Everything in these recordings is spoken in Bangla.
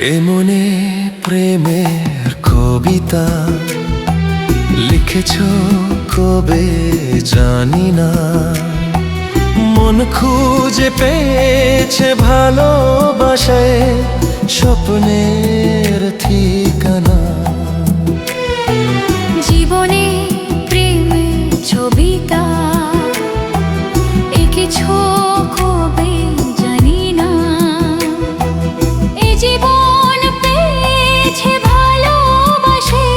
এমনে প্রেমের কবিতা লিখেছ কবে জানি না, মন খুঁজে পেয়েছে ভালোবাসায় স্বপ্নের ঠিকানা। জীবনে প্রেমের ছবিটা এঁকেছ কবে জানি না, এ জীবন পেয়েছে ভালোবাসে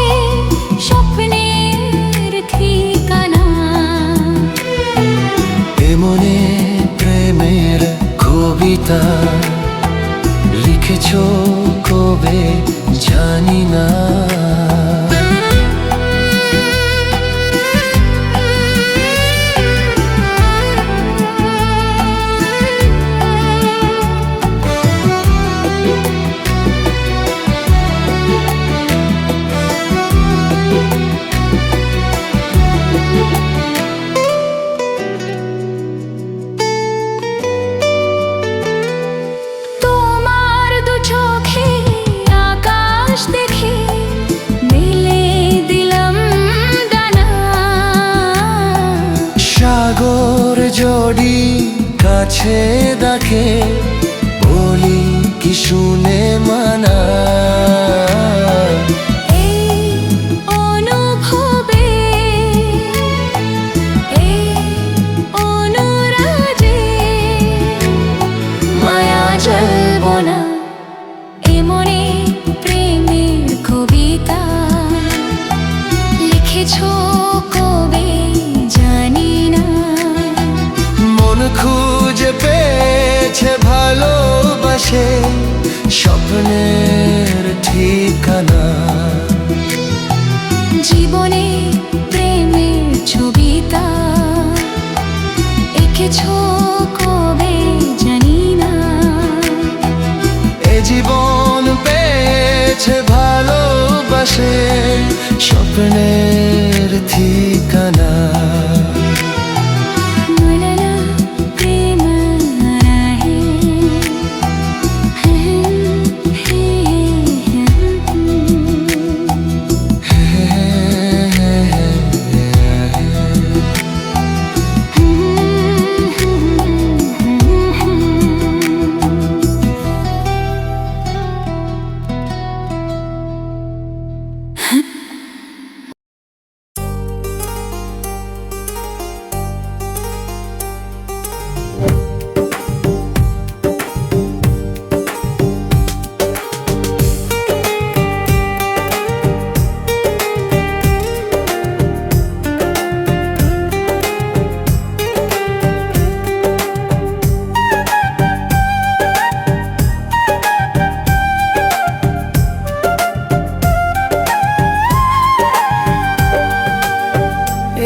স্বপ্নের ঠিকানা। এমনে প্রেমের কবিতা লিখেছ কবে জানি না। সাগর জড়ি কাছে দেখে বলি কি শুনে মানা, এই অনুভবে এই অনুরাগে মায়া চলব না। এমনে প্রেমের কবিতা লিখেছ কবে জানি না, মন খুঁজে পেয়েছে ভালোবাসে স্বপ্নের ঠিকানা। জীবনে প্রেমের ছবিটা এঁকেছ কবে জানি না, এ জীবন পেয়েছে ভালোবাসে স্বপ্নের ঠিকানা।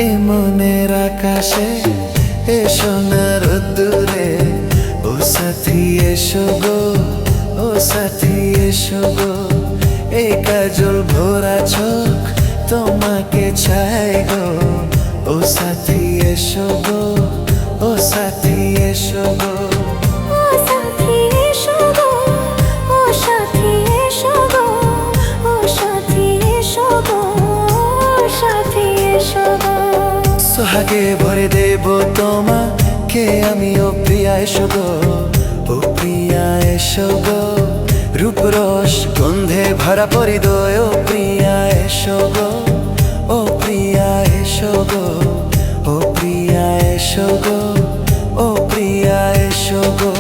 এ মনের আকাশে এ সোনার দূরে, ও সাথী এসো গো, ও সাথী এসো গো, এই কাজল ভরা চোখ তোমাকে চাই গো, ও সাথী এসো গো, ও সাথী এসো গো। সোহাগে ভরে দেব তোমাকে আমি, ও প্রিয়া এসো গো, ও প্রিয়া এসো গো, রূপরস গন্ধে ভরা পরিদয়, ও প্রিয়া এসো গো, ও প্রিয়া এসো গো, ও প্রিয়া এসো গো, ও প্রিয়া এসো গো,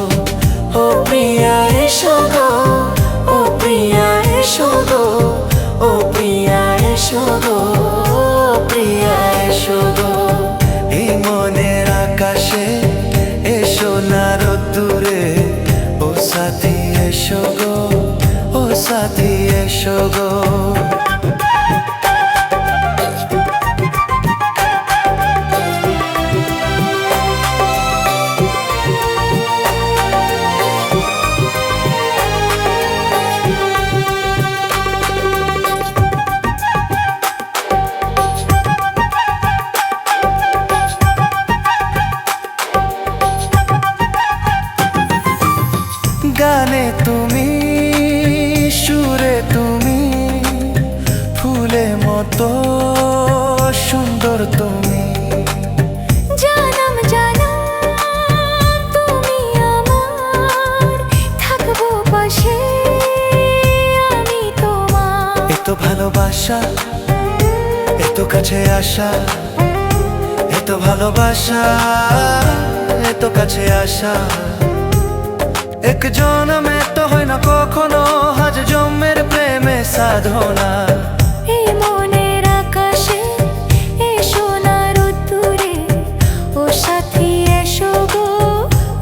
ও প্রিয়া এসো গো, ও প্রিয়া এসো গো, ও প্রিয়া এসো গো, প্রিয়া এসো গো। এই মনের আকাশে এসো না রোদ্দুরে, ও সাথী এসো গো, ও সাথী এসো গো। গানে তুমি মতো সুন্দর তুমি। জানাম জানাম তুমি আমার, থাকবো পাশে আমি তোমার। এত ভালোবাসা, এত কাছে আসা, এত ভালোবাসা, এত কাছে আসা। এক জনমে তো হয় না কখনো, আজ জন্মের প্রেমে সাধনা। এই মনের আকাশে এ সোনার উত্তরে, ও সাথী এসো গো,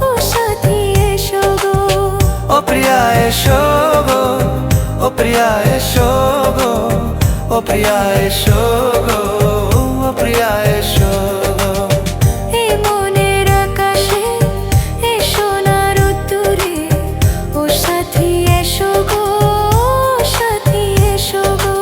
ও সাথী এসো গো। ও প্রিয়া এসো গো, ও প্রিয়া এসো গো, ও প্রিয়া এসো গো, ও প্রিয়া এসো গো। এই মনের আকাশে এ সোনার উত্তরে, ও সাথী এসো গো, ও সাথী এসো গো।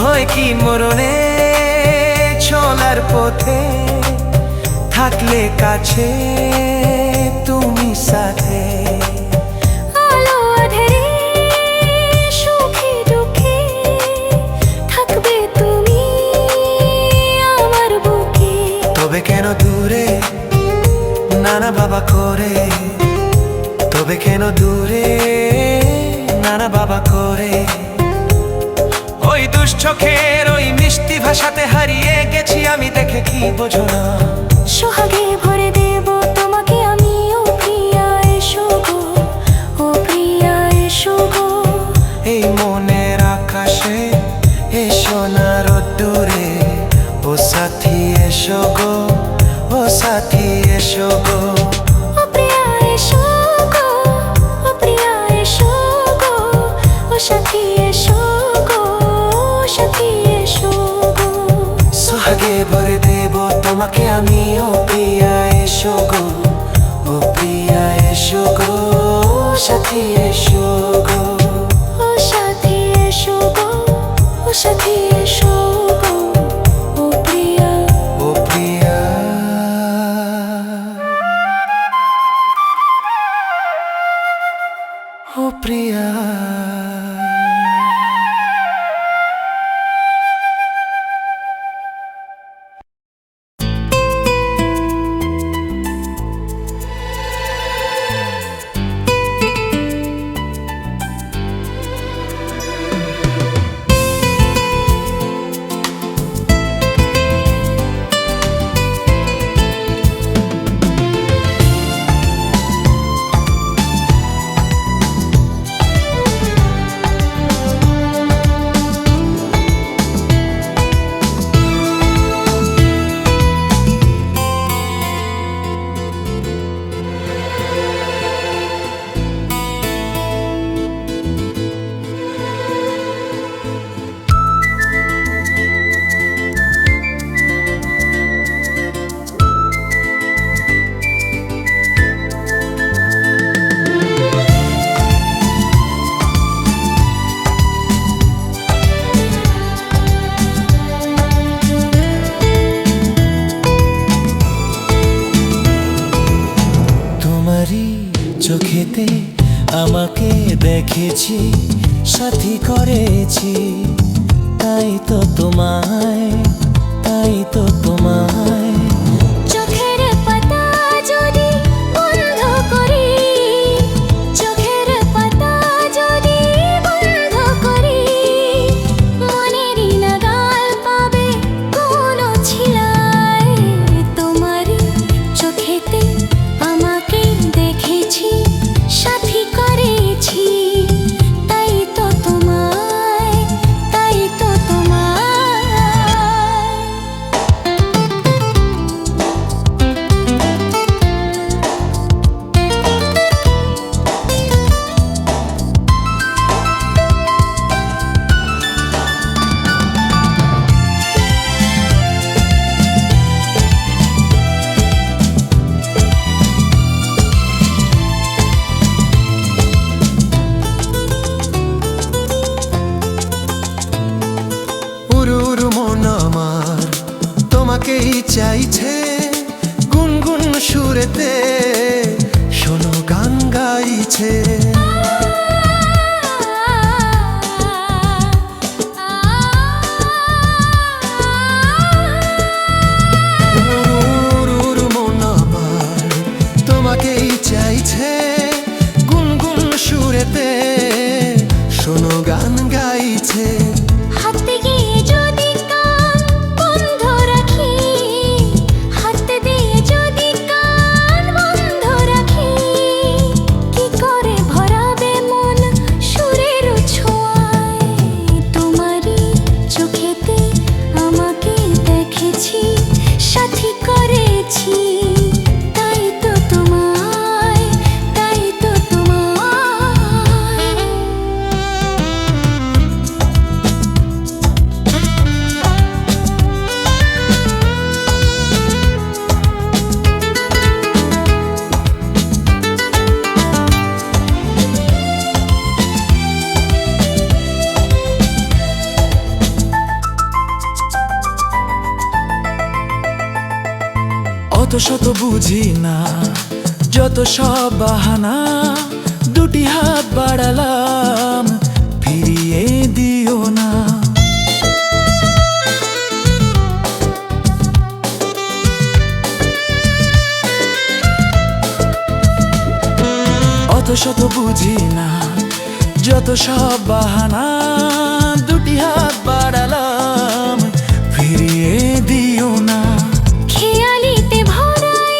ভয় কি মরণে চলার পথে, থাকলে কাছে তুমি সাথে। আলো আঁধারে সুখে দুঃখে, থাকবে তুমি আমার বুকে। তবে কেন দূরে নানা বাবা করে, তবে কেন দূরে নানা বাবা করে। ওই দুশ্চোখের ওই মিষ্টি ভাষাতে হারিয়ে গেছি আমি, দেখে কি বোঝো না। সোহাগে ভরে দেব তোমাকে আমি, ও প্রিয়া এসো গো, ও প্রিয়া এসো গো। এই মনের আকাশে এ সোনার রোদ্দুরে, ও সাথী এসো গো, ও সাথী এসো গো। ও প্রিয়া এসো গো, ও প্রিয়া এসো গো, ও সাথী এসো গো, ও সাথী এসো গো। সোহাগে ভরে দেব তোমাকে আমি, ও প্রিয়া এসো গো, ও প্রিয়া এসো গো, ও সাথী এসো গো। ও সাথী এসো গো, ও সাথী এসো গো, ও প্রিয়া। ও প্রিয়া, ও প্রিয়া। চোখেতে আমাকে দেখেছি, সাথী করেছি, তাই তো তোমায়, তাই তো তোমায়। চোখের পাতা যদি বন্ধ করি, চোখের পাতা যদি বন্ধ করি, মনেরই নাগাল পাবে কোন ছিলায়। তোমারই চোখেতে আমাকে দেখেছি, সাথী করেছি, তাই তো তোমায়, তাই তো তোমায়। চাইছে গুনগুন সুরেতে, শোনো গান গাইছে। মন আমার তোমাকেই চাইছে গুনগুন সুরেতে, শোনো গান গাইছে। হাতে গিয়ে যদি কান বন্ধ রাখি, হাতে দিয়ে যদি কান বন্ধ রাখি, কি করে ভরাবে মন সুরের ছোঁয়ায়? তোমারই চোখেতে আমাকে দেখেছি, সাথী করেছি, তাই তো তোমায়, তাই তো তোমায়। অত শত বুঝি না, যত সব বাহানা, দুটি হাত বাড়ালাম, ফিরিয়ে দিও না। অত শত বুঝি না, যত সব বাহানা, দুটি হাত বাড়ালাম, ফিরিয়ে দিও না। খেয়ালিতে ভরাই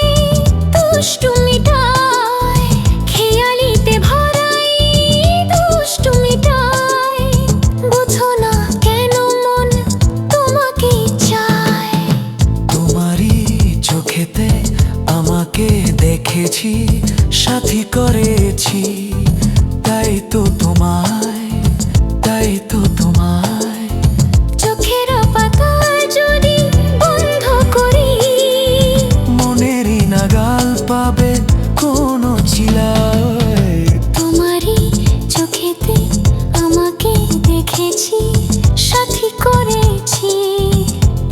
দুষ্টু মিটাই, খেয়ালিতে ভরাই দুষ্টু মিটাই, বুঝো না কেন মন তোমাকে চায়? তোমারই চোখেতে আমাকে দেখেছি, সাথী করেছি, তাই তো তোমায়, তাই তো তোমায়। চোখের পাতা যদি বন্ধ করি, মনেরই নাগাল পাবে কোনো চিলায়। তোমারই চোখেতে আমাকে দেখেছি, সাথী করেছি,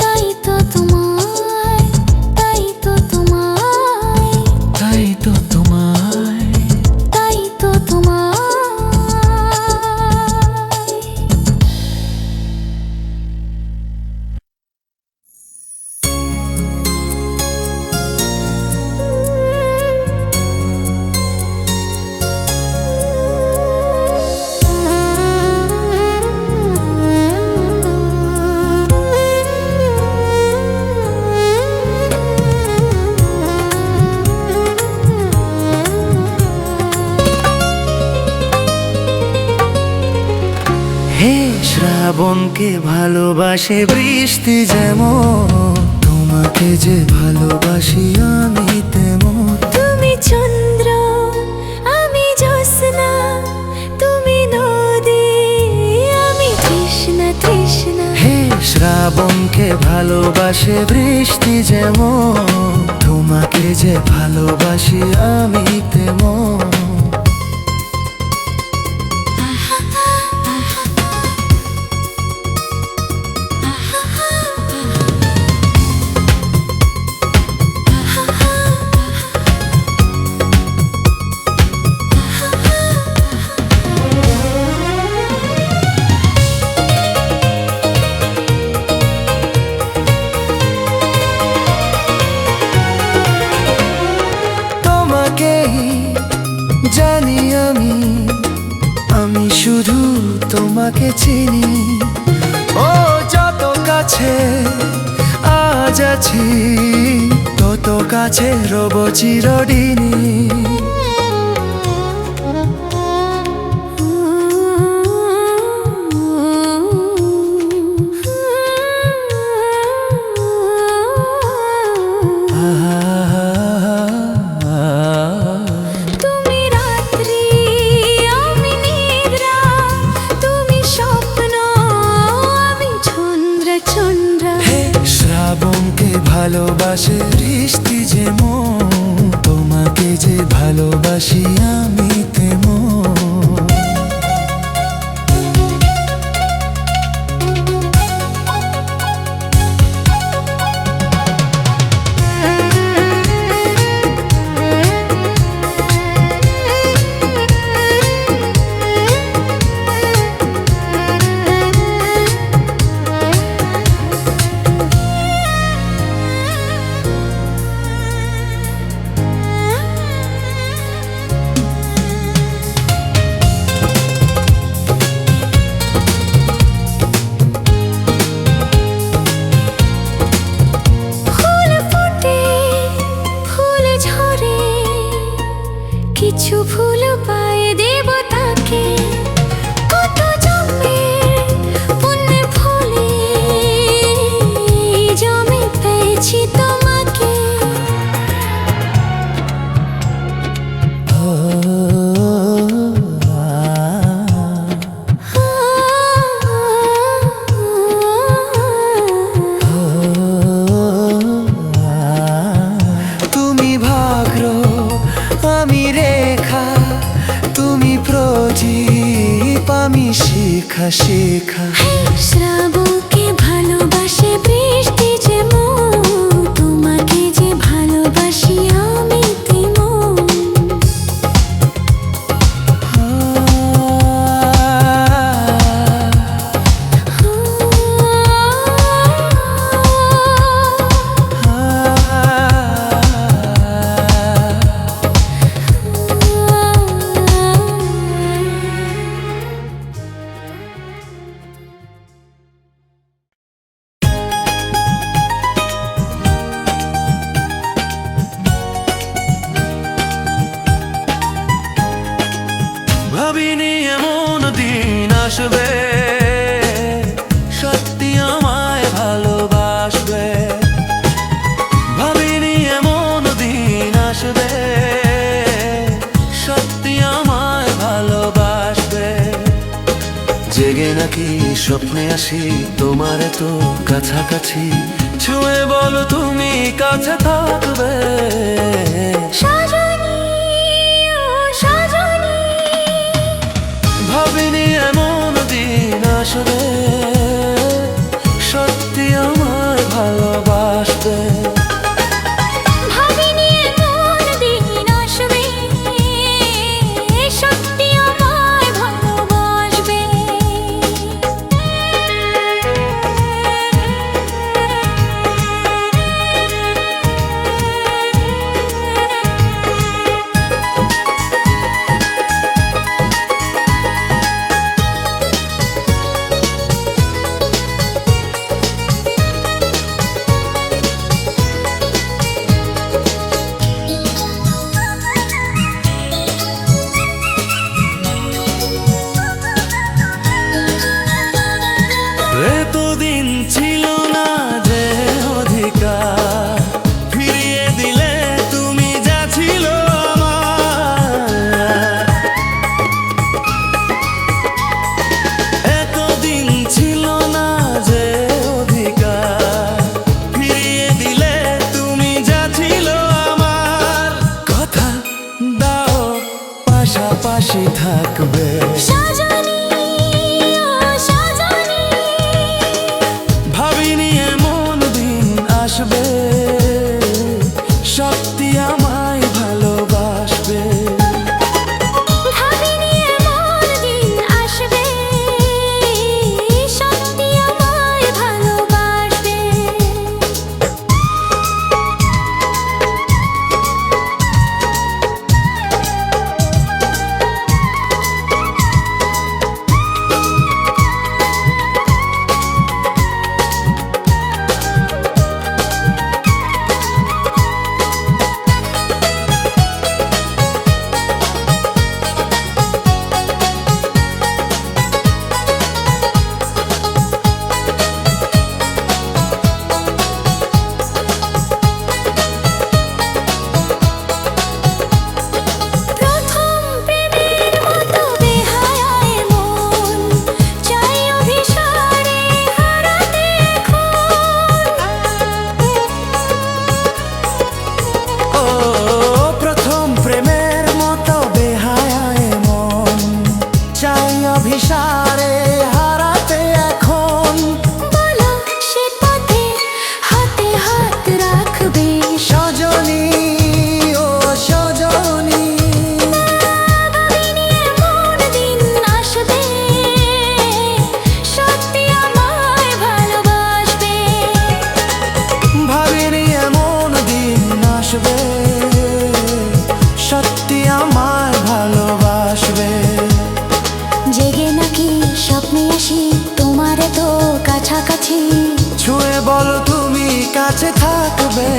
তাই তো তোমায়, তাই তো তোমায়, তাই তো তোমায়। তাই তো তোমায়। হে শ্রাবণকে ভালোবাসে বৃষ্টি যেমন, তোমাকে যে ভালোবাসি আমি তেমন। তুমি চন্দ্র, আমি জ্যোৎস্না, তুমি নদী, আমি তৃষ্ণা, তৃষ্ণা। হে শ্রাবণকে ভালোবাসে বৃষ্টি যেমন, তোমাকে যে ভালোবাসি আমি তেমন। জানি আমি শুধু তোমাকে চিনি। ও যত কাছে আজ আছি, তত কাছে রব চিরদিনই। ভালোবাসে বৃষ্টি যেমন, তোমাকে যে ভালোবাসি আমি তেমন। ফুল পায়ে দেব তাকে, কত জন্মের পুণ্যে ফলে জমি পেয়েছি তোমাকে। তুমি ভাগ্র আমি রেখা, তুমি প্রদীপ আমি শিখা শিখা। শ্রাবণকে ভালোবাসে বৃষ্টি যেমন, তোমাকে যে ভালোবাসি আমি তেমন। ভাবিনি এমন দিন আসবে, সত্যি আমায় ভালোবাসবে। ভাবিনি এমন দিন আসবে, সত্যি আমায় ভালোবাসবে। জেগে নাকি স্বপ্নে আসি তোমার এত কাছাকাছি, ছুঁয়ে বলো তুমি কাছে থাকবে। সজনী ও সজনী, ভাবিনি এমন দিন আসবে, সত্যি আমায় ভালোবাসবে। ভাবিনি এমন দিন আসবে, সত্যি আমায় ভালোবাসবে। এতদিন ছিল না যে অধিকার, ফিরিয়ে দিলে তুমি যা ছিল আমার। এতদিন ছিল না যে অধিকার, ফিরিয়ে দিলে তুমি যা ছিল আমার। কথা দাও পাশাপাশি থাকবে। সজনী ও সজনী, ভাবিনি এমন দিন আসবে, সত্যি আমায় ভালোবাসবে। ভাবিনি এমন দিন আসবে, সত্যি আমায় ভালোবাসবে। প্রথম প্রেমের মতো বেহায়ায় মন, চাই অভিসারে হারাতে ও প্রথম প্রেমের মতো বেহায়ায় মন, চাই অভিসারে হারাতে এখন। বলো সে পথে হাতে হাত রাখবে। সজনী ও সজনী, ভাবিনি এমন দিন আসবে, সত্যি আমায় ভালোবাসবে। ভাবিনি এমন দিন আসবে, সত্যি আমায় ভালোবাসবে। জেগে নাকি স্বপ্নে আসি তোমার তো কাছাকাছি, ছুঁয়ে বলো তুমি কাছে থাকবে।